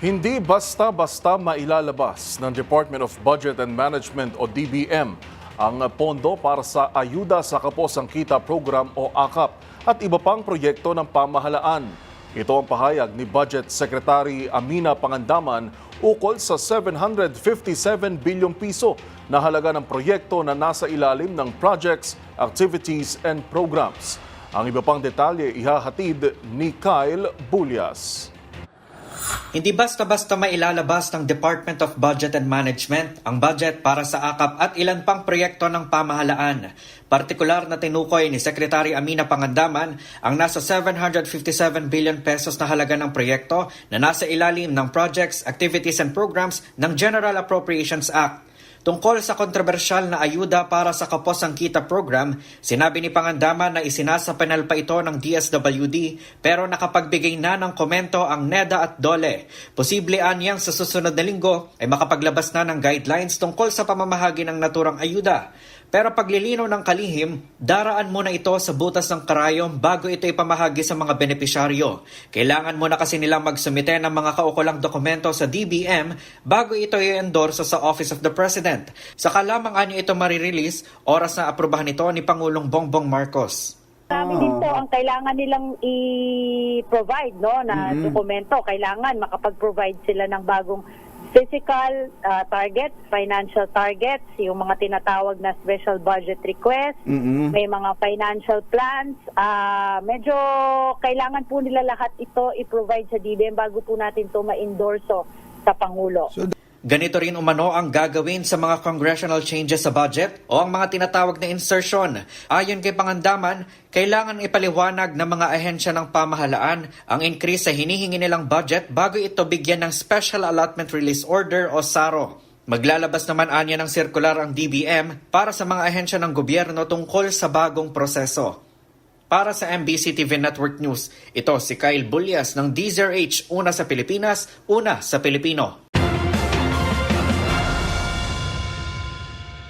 Hindi basta-basta mailalabas ng Department of Budget and Management o DBM ang pondo para sa Ayuda sa Kapos ang Kita Program o AKAP at iba pang proyekto ng pamahalaan. Ito ang pahayag ni Budget Secretary Amina Pangandaman ukol sa 757 bilyong piso na halaga ng proyekto na nasa ilalim ng projects, activities and programs. Ang iba pang detalye ihahatid ni Kyle Bulyas. Hindi basta-basta mailalabas ng Department of Budget and Management ang budget para sa AKAP at ilan pang proyekto ng pamahalaan. Partikular na tinukoy ni Secretary Amina Pangandaman ang nasa 757 billion pesos na halaga ng proyekto na nasa ilalim ng Projects, Activities and Programs ng General Appropriations Act. Tungkol sa kontrobersyal na ayuda para sa Kapos ang Kita program, sinabi ni Pangandaman na isinasapanal pa ito ng DSWD pero nakapagbigay na ng komento ang NEDA at DOLE. Posible anyang sa susunod na linggo ay makapaglabas na ng guidelines tungkol sa pamamahagi ng naturang ayuda. Pero paglilinaw ng kalihim, daraan muna ito sa butas ng karayom bago ito ipamahagi sa mga benepisyaryo. Kailangan muna kasi nilang magsumite ng mga kaukulang dokumento sa DBM bago ito i-endorse sa Office of the President. Saka lamang anyo ito marirelease, oras na aprubahan ito ni Pangulong Bongbong Marcos. Marami din po ang kailangan nilang i-provide na dokumento. Kailangan makapag-provide sila ng bagong physical targets, financial targets, yung mga tinatawag na special budget request, may mga financial plans. Medyo kailangan po nila lahat ito i-provide sa DBM bago po natin ito ma-endorso sa Pangulo. Ganito rin umano ang gagawin sa mga congressional changes sa budget o ang mga tinatawag na insertion. Ayon kay Pangandaman, kailangan ipaliwanag ng mga ahensya ng pamahalaan ang increase sa hinihingi nilang budget bago ito bigyan ng Special Allotment Release Order o SARO. Maglalabas naman anya ng sirkular ang DBM para sa mga ahensya ng gobyerno tungkol sa bagong proseso. Para sa MBC TV Network News, ito si Kyle Bulyas ng DZRH, una sa Pilipinas, una sa Pilipino.